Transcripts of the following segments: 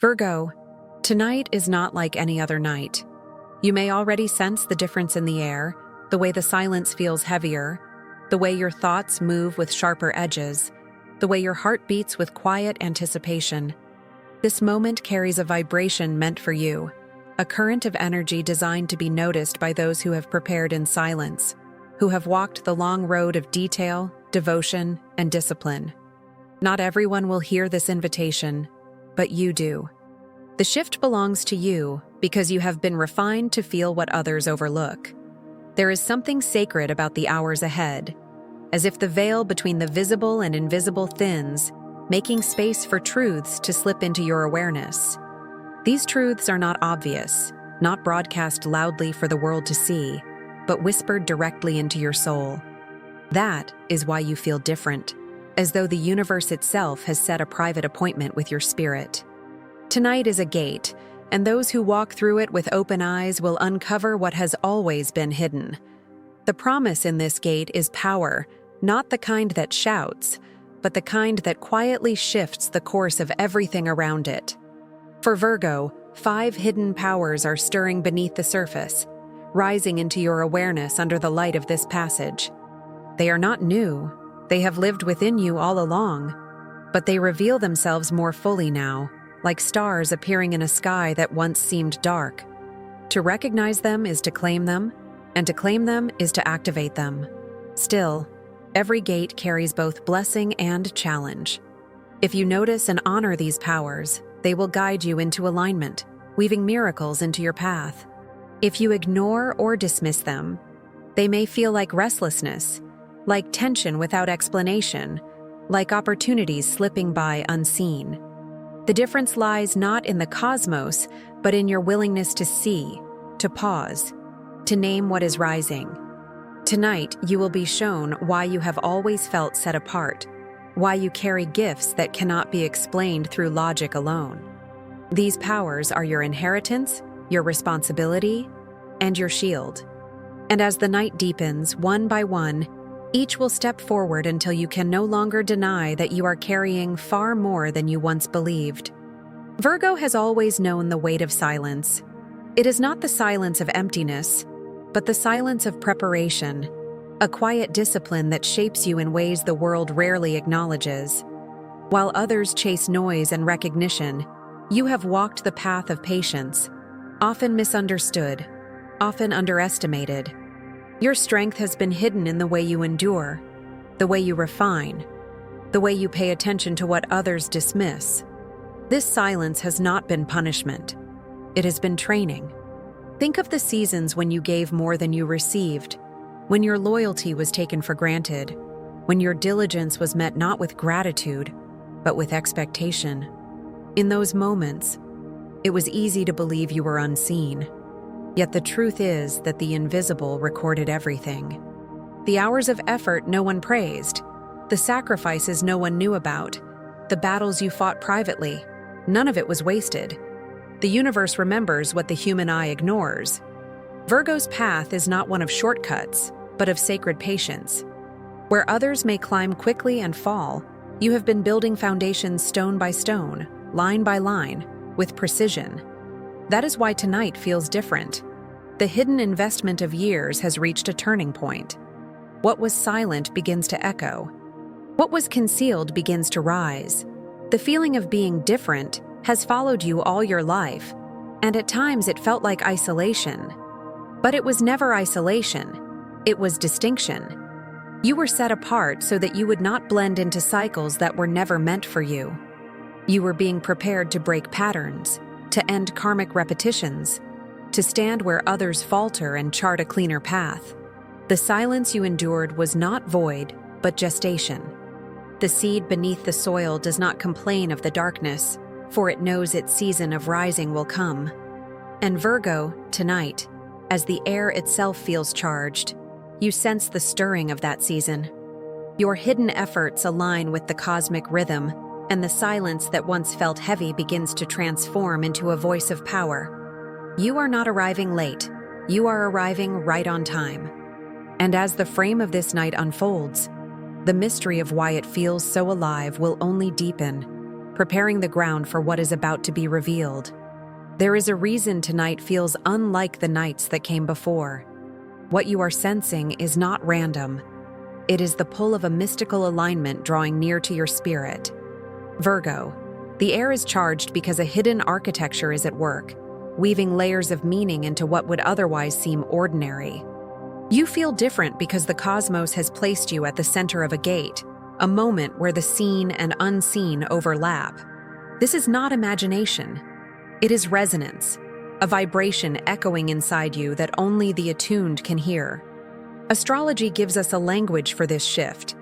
Virgo, tonight is not like any other night. You may already sense the difference in the air, the way the silence feels heavier, the way your thoughts move with sharper edges, the way your heart beats with quiet anticipation. This moment carries a vibration meant for you, a current of energy designed to be noticed by those who have prepared in silence, who have walked the long road of detail, devotion, and discipline. Not everyone will hear this invitation, but you do. The shift belongs to you because you have been refined to feel what others overlook. There is something sacred about the hours ahead, as if the veil between the visible and invisible thins, making space for truths to slip into your awareness. These truths are not obvious, not broadcast loudly for the world to see, but whispered directly into your soul. That is why you feel different, as though the universe itself has set a private appointment with your spirit. Tonight is a gate, and those who walk through it with open eyes will uncover what has always been hidden. The promise in this gate is power, not the kind that shouts, but the kind that quietly shifts the course of everything around it. For Virgo, 5 hidden powers are stirring beneath the surface, rising into your awareness under the light of this passage. They are not new. They have lived within you all along, but they reveal themselves more fully now, like stars appearing in a sky that once seemed dark. To recognize them is to claim them, and to claim them is to activate them. Still, every gate carries both blessing and challenge. If you notice and honor these powers, they will guide you into alignment, weaving miracles into your path. If you ignore or dismiss them, they may feel like restlessness, like tension without explanation, like opportunities slipping by unseen. The difference lies not in the cosmos, but in your willingness to see, to pause, to name what is rising. Tonight, you will be shown why you have always felt set apart, why you carry gifts that cannot be explained through logic alone. These powers are your inheritance, your responsibility, and your shield. And as the night deepens, one by one, each will step forward until you can no longer deny that you are carrying far more than you once believed. Virgo has always known the weight of silence. It is not the silence of emptiness, but the silence of preparation, a quiet discipline that shapes you in ways the world rarely acknowledges. While others chase noise and recognition, you have walked the path of patience, often misunderstood, often underestimated. Your strength has been hidden in the way you endure, the way you refine, the way you pay attention to what others dismiss. This silence has not been punishment. It has been training. Think of the seasons when you gave more than you received, when your loyalty was taken for granted, when your diligence was met not with gratitude, but with expectation. In those moments, it was easy to believe you were unseen. Yet the truth is that the invisible recorded everything. The hours of effort no one praised, the sacrifices no one knew about, the battles you fought privately, none of it was wasted. The universe remembers what the human eye ignores. Virgo's path is not one of shortcuts, but of sacred patience. Where others may climb quickly and fall, you have been building foundations stone by stone, line by line, with precision. That is why tonight feels different. The hidden investment of years has reached a turning point. What was silent begins to echo. What was concealed begins to rise. The feeling of being different has followed you all your life, and at times it felt like isolation. But it was never isolation. It was distinction. You were set apart so that you would not blend into cycles that were never meant for you. You were being prepared to break patterns, to end karmic repetitions, to stand where others falter and chart a cleaner path. The silence you endured was not void, but gestation. The seed beneath the soil does not complain of the darkness, for it knows its season of rising will come. And Virgo, tonight, as the air itself feels charged, you sense the stirring of that season. Your hidden efforts align with the cosmic rhythm, and the silence that once felt heavy begins to transform into a voice of power. You are not arriving late. You are arriving right on time. And as the frame of this night unfolds, the mystery of why it feels so alive will only deepen. preparing the ground for what is about to be revealed. There is a reason tonight feels unlike the nights that came before. What you are sensing is not random. It is the pull of a mystical alignment drawing near to your spirit. Virgo, the air is charged because a hidden architecture is at work, weaving layers of meaning into what would otherwise seem ordinary. You feel different because the cosmos has placed you at the center of a gate, a moment where the seen and unseen overlap. This is not imagination. It is resonance, a vibration echoing inside you that only the attuned can hear. Astrology gives us a language for this shift.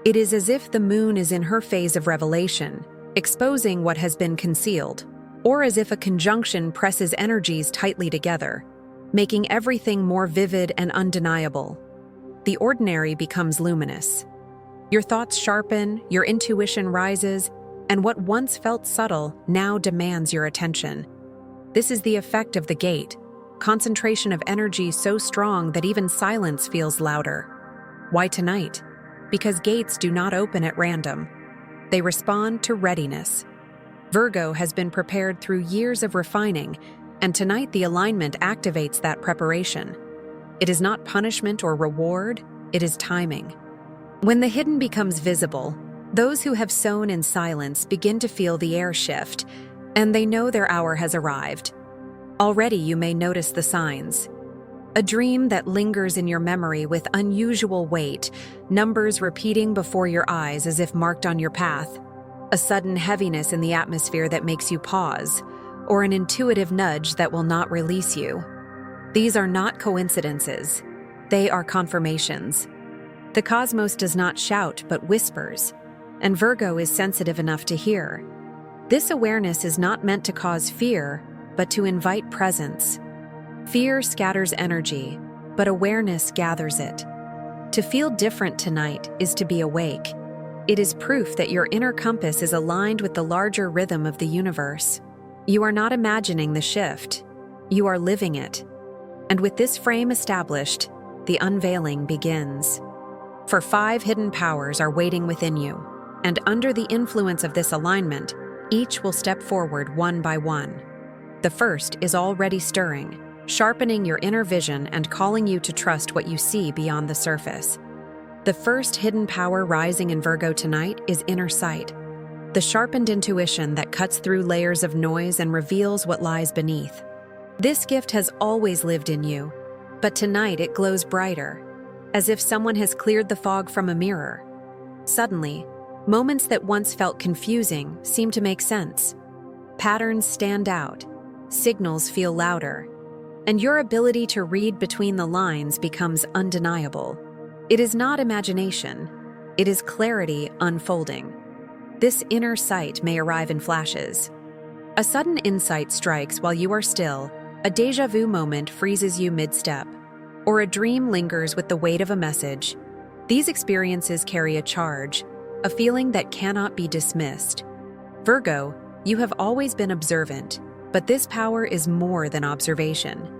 It is as if the moon is in her phase of revelation, exposing what has been concealed, or as if a conjunction presses energies tightly together, making everything more vivid and undeniable. The ordinary becomes luminous. Your thoughts sharpen, your intuition rises, and what once felt subtle now demands your attention. This is the effect of the gate, concentration of energy so strong that even silence feels louder. Why tonight? Because gates do not open at random. They respond to readiness. Virgo has been prepared through years of refining, and tonight the alignment activates that preparation. It is not punishment or reward, it is timing. When the hidden becomes visible, those who have sown in silence begin to feel the air shift, and they know their hour has arrived. Already you may notice the signs. A dream that lingers in your memory with unusual weight, numbers repeating before your eyes as if marked on your path, a sudden heaviness in the atmosphere that makes you pause, or an intuitive nudge that will not release you. These are not coincidences. They are confirmations. The cosmos does not shout but whispers, and Virgo is sensitive enough to hear. This awareness is not meant to cause fear, but to invite presence. Fear scatters energy, but awareness gathers it. To feel different tonight is to be awake. It is proof that your inner compass is aligned with the larger rhythm of the universe. You are not imagining the shift, you are living it. And with this frame established, the unveiling begins. For 5 hidden powers are waiting within you, and under the influence of this alignment, each will step forward one by one. The first is already stirring, sharpening your inner vision and calling you to trust what you see beyond the surface. The first hidden power rising in Virgo tonight is inner sight, the sharpened intuition that cuts through layers of noise and reveals what lies beneath. This gift has always lived in you, but tonight it glows brighter, as if someone has cleared the fog from a mirror. Suddenly, moments that once felt confusing seem to make sense. Patterns stand out, signals feel louder, and your ability to read between the lines becomes undeniable. It is not imagination, it is clarity unfolding. This inner sight may arrive in flashes. A sudden insight strikes while you are still, a déjà vu moment freezes you mid-step, or a dream lingers with the weight of a message. These experiences carry a charge, a feeling that cannot be dismissed. Virgo, you have always been observant, but this power is more than observation.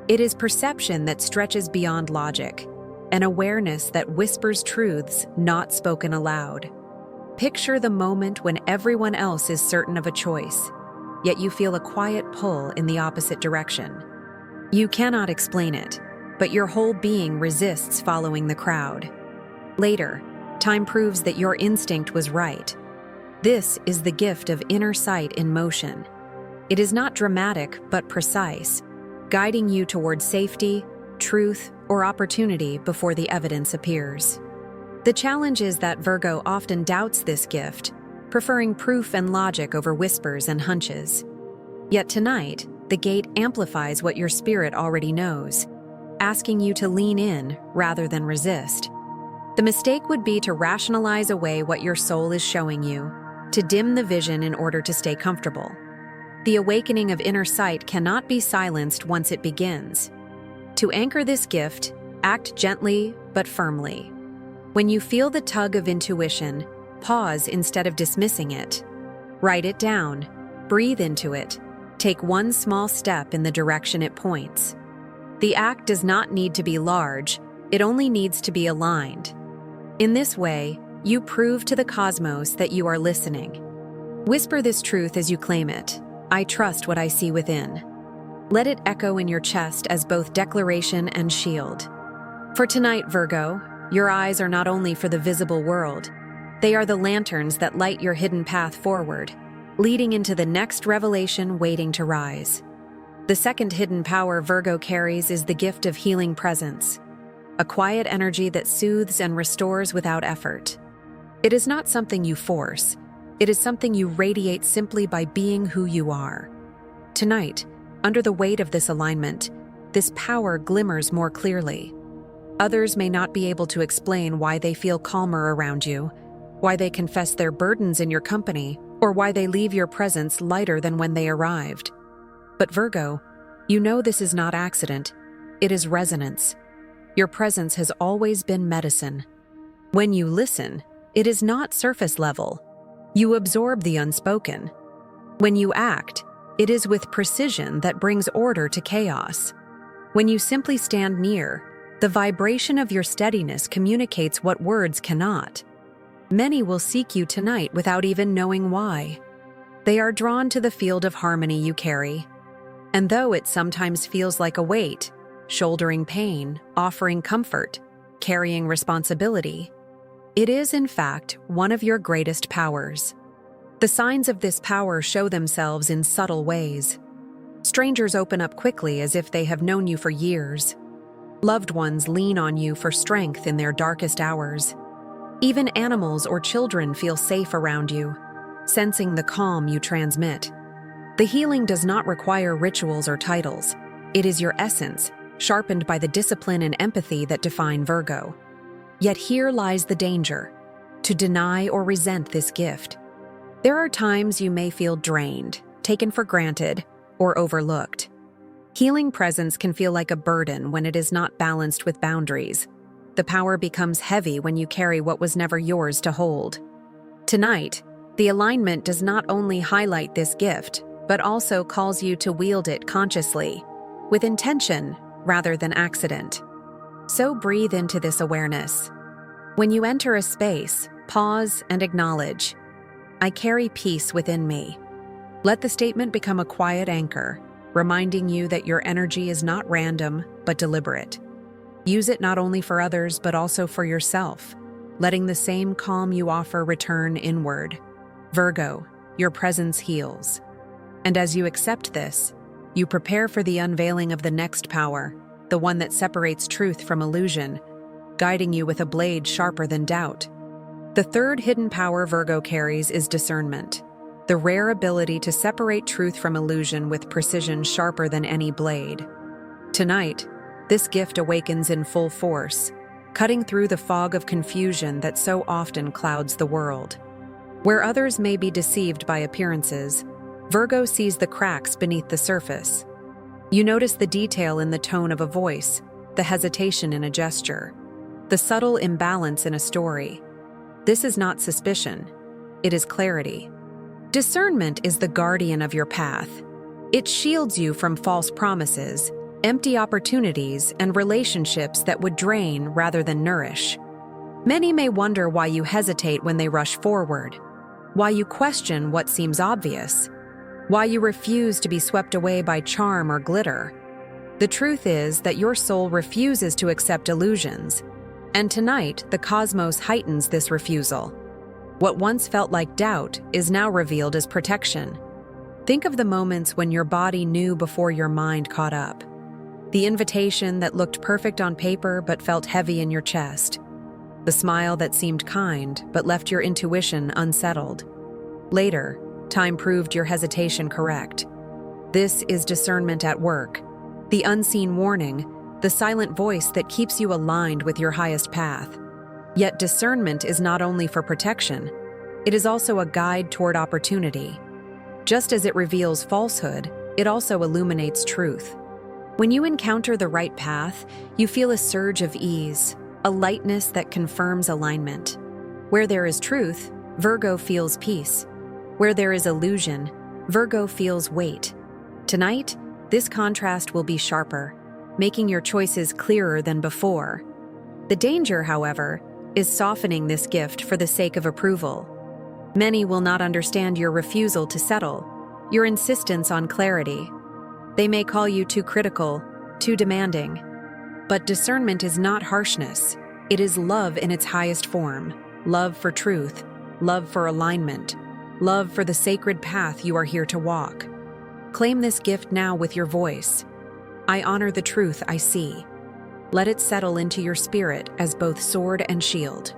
It is perception that stretches beyond logic, an awareness that whispers truths not spoken aloud. Picture the moment when everyone else is certain of a choice, yet you feel a quiet pull in the opposite direction. You cannot explain it, but your whole being resists following the crowd. Later, time proves that your instinct was right. This is the gift of inner sight in motion. It is not dramatic, but precise, guiding you toward safety, truth, or opportunity before the evidence appears. The challenge is that Virgo often doubts this gift, preferring proof and logic over whispers and hunches. Yet tonight, the gate amplifies what your spirit already knows, asking you to lean in rather than resist. The mistake would be to rationalize away what your soul is showing you, to dim the vision in order to stay comfortable. The awakening of inner sight cannot be silenced once it begins. To anchor this gift, act gently but firmly. When you feel the tug of intuition, pause instead of dismissing it. Write it down, breathe into it, take one small step in the direction it points. The act does not need to be large, it only needs to be aligned. In this way, you prove to the cosmos that you are listening. Whisper this truth as you claim it. I trust what I see within. Let it echo in your chest as both declaration and shield. For tonight, Virgo, your eyes are not only for the visible world, they are the lanterns that light your hidden path forward, leading into the next revelation waiting to rise. The second hidden power Virgo carries is the gift of healing presence, a quiet energy that soothes and restores without effort. It is not something you force, it is something you radiate simply by being who you are. Tonight, under the weight of this alignment, this power glimmers more clearly. Others may not be able to explain why they feel calmer around you, why they confess their burdens in your company, or why they leave your presence lighter than when they arrived. But Virgo, you know this is not accident, it is resonance. Your presence has always been medicine. When you listen, it is not surface level. You absorb the unspoken. When you act, it is with precision that brings order to chaos. When you simply stand near, the vibration of your steadiness communicates what words cannot. Many will seek you tonight without even knowing why. They are drawn to the field of harmony you carry. And though it sometimes feels like a weight, shouldering pain, offering comfort, carrying responsibility, it is, in fact, one of your greatest powers. The signs of this power show themselves in subtle ways. Strangers open up quickly as if they have known you for years. Loved ones lean on you for strength in their darkest hours. Even animals or children feel safe around you, sensing the calm you transmit. The healing does not require rituals or titles. It is your essence, sharpened by the discipline and empathy that define Virgo. Yet here lies the danger, to deny or resent this gift. There are times you may feel drained, taken for granted, or overlooked. Healing presence can feel like a burden when it is not balanced with boundaries. The power becomes heavy when you carry what was never yours to hold. Tonight, the alignment does not only highlight this gift, but also calls you to wield it consciously, with intention rather than accident. So breathe into this awareness. When you enter a space, pause and acknowledge, I carry peace within me. Let the statement become a quiet anchor, reminding you that your energy is not random, but deliberate. Use it not only for others, but also for yourself, letting the same calm you offer return inward. Virgo, your presence heals. And as you accept this, you prepare for the unveiling of the next power, the one that separates truth from illusion, guiding you with a blade sharper than doubt. The third hidden power Virgo carries is discernment, the rare ability to separate truth from illusion with precision sharper than any blade. Tonight, this gift awakens in full force, cutting through the fog of confusion that so often clouds the world. Where others may be deceived by appearances, Virgo sees the cracks beneath the surface. You notice the detail in the tone of a voice, the hesitation in a gesture, the subtle imbalance in a story. This is not suspicion, it is clarity. Discernment is the guardian of your path. It shields you from false promises, empty opportunities, and relationships that would drain rather than nourish. Many may wonder why you hesitate when they rush forward, why you question what seems obvious, why you refuse to be swept away by charm or glitter. The truth is that your soul refuses to accept illusions, and tonight the cosmos heightens this refusal. What once felt like doubt is now revealed as protection. Think of the moments when your body knew before your mind caught up. The invitation that looked perfect on paper but felt heavy in your chest. The smile that seemed kind but left your intuition unsettled. Later, time proved your hesitation correct. This is discernment at work, the unseen warning, the silent voice that keeps you aligned with your highest path. Yet discernment is not only for protection, it is also a guide toward opportunity. Just as it reveals falsehood, it also illuminates truth. When you encounter the right path, you feel a surge of ease, a lightness that confirms alignment. Where there is truth, Virgo feels peace. Where there is illusion, Virgo feels weight. Tonight, this contrast will be sharper, making your choices clearer than before. The danger, however, is softening this gift for the sake of approval. Many will not understand your refusal to settle, your insistence on clarity. They may call you too critical, too demanding. But discernment is not harshness. It is love in its highest form. Love for truth, love for alignment, love for the sacred path you are here to walk. Claim this gift now with your voice. I honor the truth I see. Let it settle into your spirit as both sword and shield.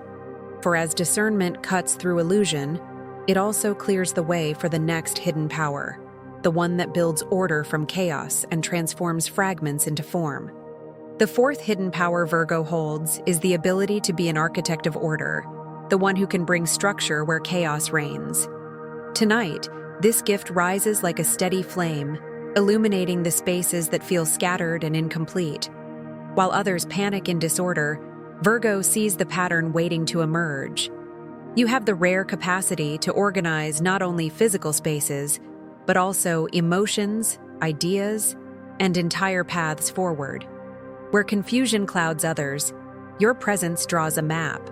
For as discernment cuts through illusion, it also clears the way for the next hidden power, the one that builds order from chaos and transforms fragments into form. The fourth hidden power Virgo holds is the ability to be an architect of order, the one who can bring structure where chaos reigns. Tonight, this gift rises like a steady flame, illuminating the spaces that feel scattered and incomplete. While others panic in disorder, Virgo sees the pattern waiting to emerge. You have the rare capacity to organize not only physical spaces, but also emotions, ideas, and entire paths forward. Where confusion clouds others, your presence draws a map.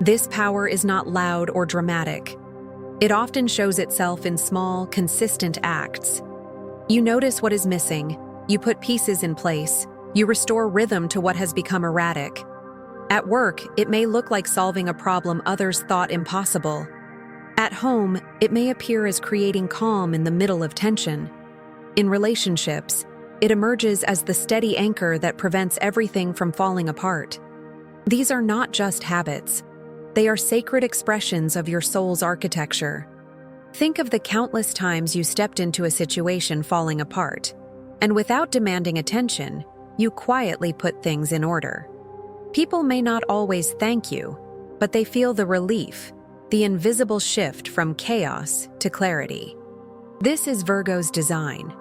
This power is not loud or dramatic. It often shows itself in small, consistent acts. You notice what is missing, you put pieces in place, you restore rhythm to what has become erratic. At work, it may look like solving a problem others thought impossible. At home, it may appear as creating calm in the middle of tension. In relationships, it emerges as the steady anchor that prevents everything from falling apart. These are not just habits. They are sacred expressions of your soul's architecture. Think of the countless times you stepped into a situation falling apart, and without demanding attention, you quietly put things in order. People may not always thank you, but they feel the relief, the invisible shift from chaos to clarity. This is Virgo's design,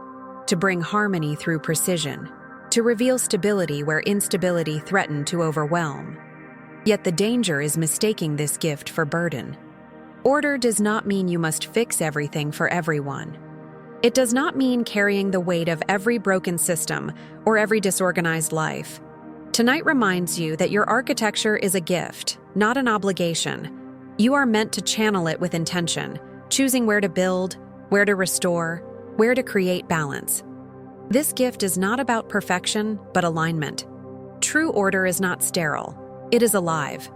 to bring harmony through precision, to reveal stability where instability threatened to overwhelm. Yet the danger is mistaking this gift for burden. Order does not mean you must fix everything for everyone. It does not mean carrying the weight of every broken system or every disorganized life. Tonight reminds you that your architecture is a gift, not an obligation. You are meant to channel it with intention, choosing where to build, where to restore, where to create balance. This gift is not about perfection, but alignment. True order is not sterile. It is alive.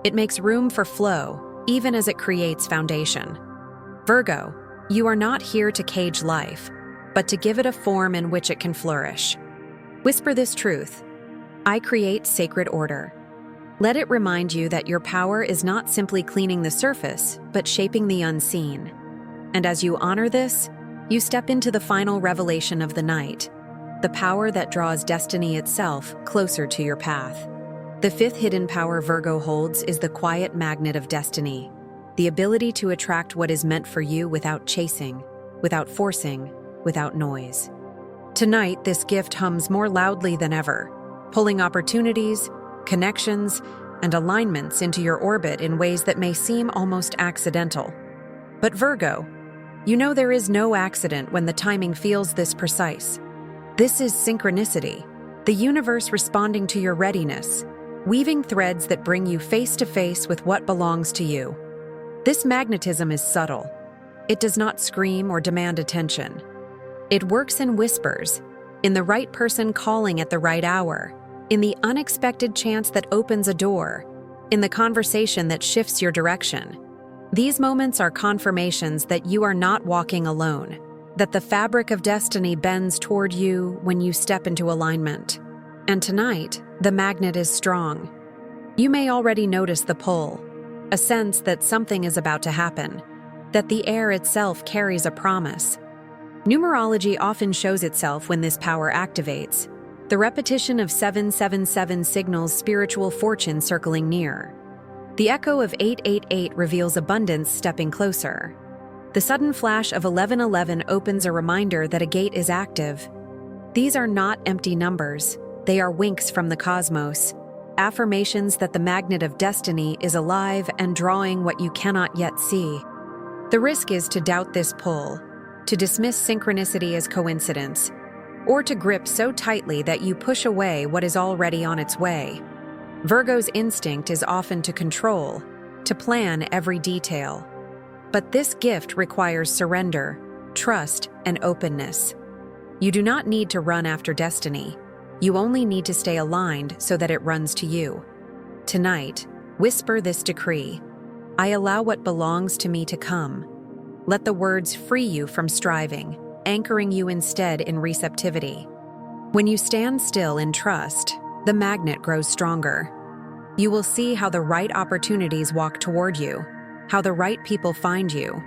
It makes room for flow, even as it creates foundation. Virgo, you are not here to cage life, but to give it a form in which it can flourish. Whisper this truth: I create sacred order. Let it remind you that your power is not simply cleaning the surface, but shaping the unseen. And as you honor this, you step into the final revelation of the night, the power that draws destiny itself closer to your path. The fifth hidden power Virgo holds is the quiet magnet of destiny, the ability to attract what is meant for you without chasing, without forcing, without noise. Tonight, this gift hums more loudly than ever, pulling opportunities, connections, and alignments into your orbit in ways that may seem almost accidental. But Virgo, you know there is no accident when the timing feels this precise. This is synchronicity, the universe responding to your readiness, weaving threads that bring you face to face with what belongs to you. This magnetism is subtle. It does not scream or demand attention. It works in whispers, in the right person calling at the right hour, in the unexpected chance that opens a door, in the conversation that shifts your direction. These moments are confirmations that you are not walking alone, that the fabric of destiny bends toward you when you step into alignment. And tonight, the magnet is strong. You may already notice the pull, a sense that something is about to happen, that the air itself carries a promise. Numerology often shows itself when this power activates. The repetition of 777 signals spiritual fortune circling near. The echo of 888 reveals abundance stepping closer. The sudden flash of 1111 opens a reminder that a gate is active. These are not empty numbers. They are winks from the cosmos, affirmations that the magnet of destiny is alive and drawing what you cannot yet see. The risk is to doubt this pull, to dismiss synchronicity as coincidence, or to grip so tightly that you push away what is already on its way. Virgo's instinct is often to control, to plan every detail. But this gift requires surrender, trust, and openness. You do not need to run after destiny. You only need to stay aligned so that it runs to you. Tonight, whisper this decree: I allow what belongs to me to come. Let the words free you from striving, anchoring you instead in receptivity. When you stand still in trust, the magnet grows stronger. You will see how the right opportunities walk toward you, how the right people find you,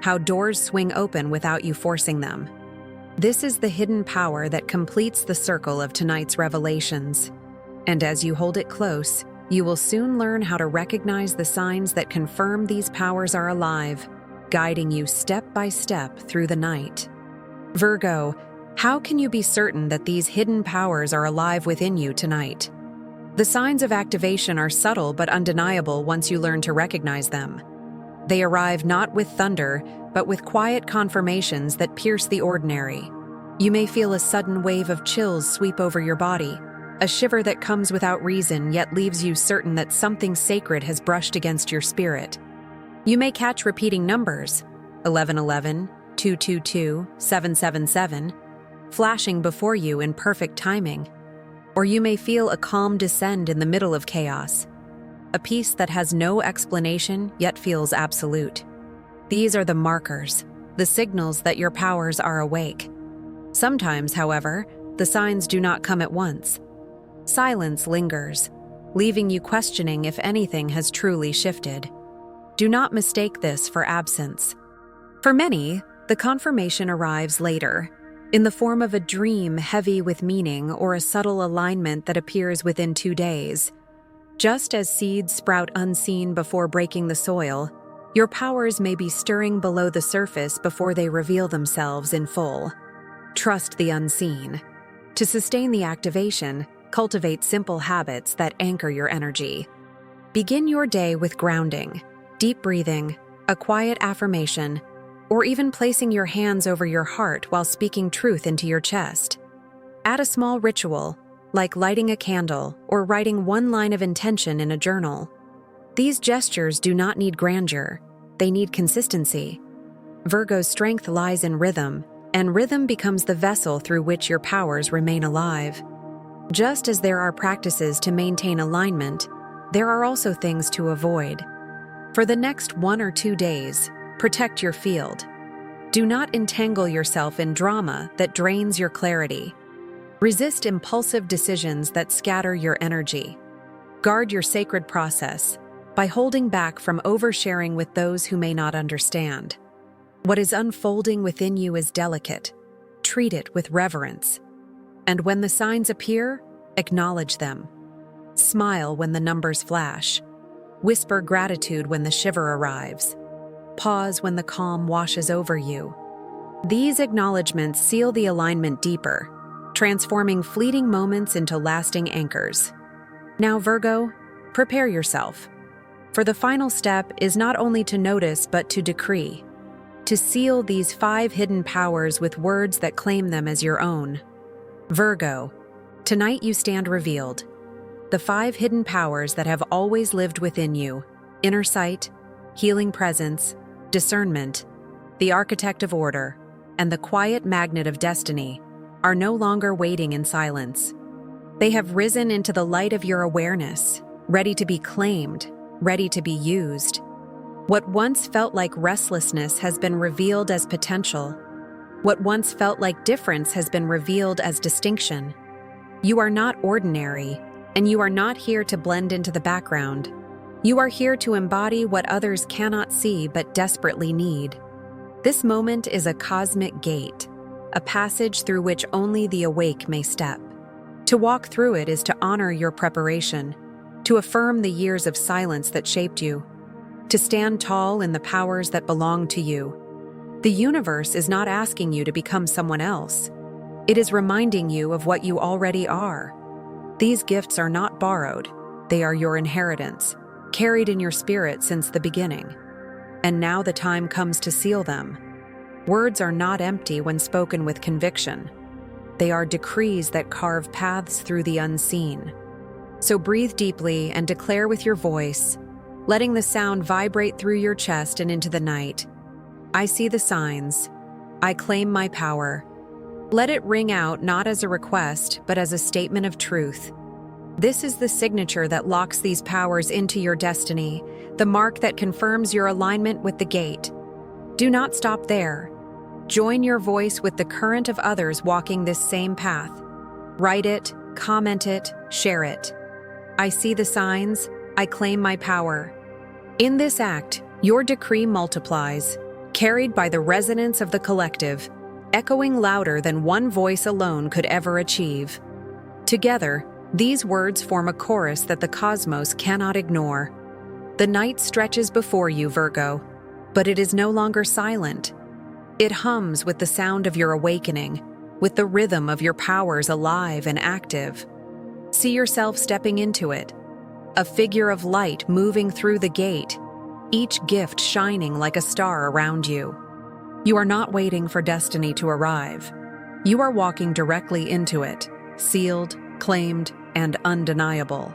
how doors swing open without you forcing them. This is the hidden power that completes the circle of tonight's revelations. And as you hold it close, you will soon learn how to recognize the signs that confirm these powers are alive, guiding you step by step through the night. Virgo, how can you be certain that these hidden powers are alive within you tonight? The signs of activation are subtle but undeniable once you learn to recognize them. They arrive not with thunder, but with quiet confirmations that pierce the ordinary. You may feel a sudden wave of chills sweep over your body, a shiver that comes without reason yet leaves you certain that something sacred has brushed against your spirit. You may catch repeating numbers, 1111, 222, 777, flashing before you in perfect timing. Or you may feel a calm descend in the middle of chaos, a peace that has no explanation yet feels absolute. These are the markers, the signals that your powers are awake. Sometimes, however, the signs do not come at once. Silence lingers, leaving you questioning if anything has truly shifted. Do not mistake this for absence. For many, the confirmation arrives later, in the form of a dream heavy with meaning or a subtle alignment that appears within 2 days. Just as seeds sprout unseen before breaking the soil, your powers may be stirring below the surface before they reveal themselves in full. Trust the unseen. To sustain the activation, cultivate simple habits that anchor your energy. Begin your day with grounding, deep breathing, a quiet affirmation, or even placing your hands over your heart while speaking truth into your chest. Add a small ritual, like lighting a candle or writing one line of intention in a journal. These gestures do not need grandeur, they need consistency. Virgo's strength lies in rhythm, and rhythm becomes the vessel through which your powers remain alive. Just as there are practices to maintain alignment, there are also things to avoid. For the next 1 or 2 days, protect your field. Do not entangle yourself in drama that drains your clarity. Resist impulsive decisions that scatter your energy. Guard your sacred process by holding back from oversharing with those who may not understand. What is unfolding within you is delicate. Treat it with reverence. And when the signs appear, acknowledge them. Smile when the numbers flash. Whisper gratitude when the shiver arrives. Pause when the calm washes over you. These acknowledgments seal the alignment deeper, transforming fleeting moments into lasting anchors. Now, Virgo, prepare yourself. For the final step is not only to notice but to decree, to seal these 5 hidden powers with words that claim them as your own. Virgo, tonight you stand revealed. The 5 hidden powers that have always lived within you: inner sight, healing presence, discernment, the architect of order, and the quiet magnet of destiny, are no longer waiting in silence. They have risen into the light of your awareness, ready to be claimed, ready to be used. What once felt like restlessness has been revealed as potential. What once felt like difference has been revealed as distinction. You are not ordinary, and you are not here to blend into the background. You are here to embody what others cannot see but desperately need. This moment is a cosmic gate, a passage through which only the awake may step. To walk through it is to honor your preparation, to affirm the years of silence that shaped you, to stand tall in the powers that belong to you. The universe is not asking you to become someone else. It is reminding you of what you already are. These gifts are not borrowed, they are your inheritance, carried in your spirit since the beginning. And now the time comes to seal them. Words are not empty when spoken with conviction. They are decrees that carve paths through the unseen. So breathe deeply and declare with your voice, letting the sound vibrate through your chest and into the night. I see the signs. I claim my power. Let it ring out not as a request, but as a statement of truth. This is the signature that locks these powers into your destiny, the mark that confirms your alignment with the gate. Do not stop there. Join your voice with the current of others walking this same path. Write it, comment it, share it. I see the signs. I claim my power. In this act, your decree multiplies, carried by the resonance of the collective, echoing louder than one voice alone could ever achieve. Together, these words form a chorus that the cosmos cannot ignore. The night stretches before you, Virgo, but it is no longer silent. It hums with the sound of your awakening, with the rhythm of your powers alive and active. See yourself stepping into it, a figure of light moving through the gate, each gift shining like a star around you. You are not waiting for destiny to arrive. You are walking directly into it, sealed, claimed, and undeniable.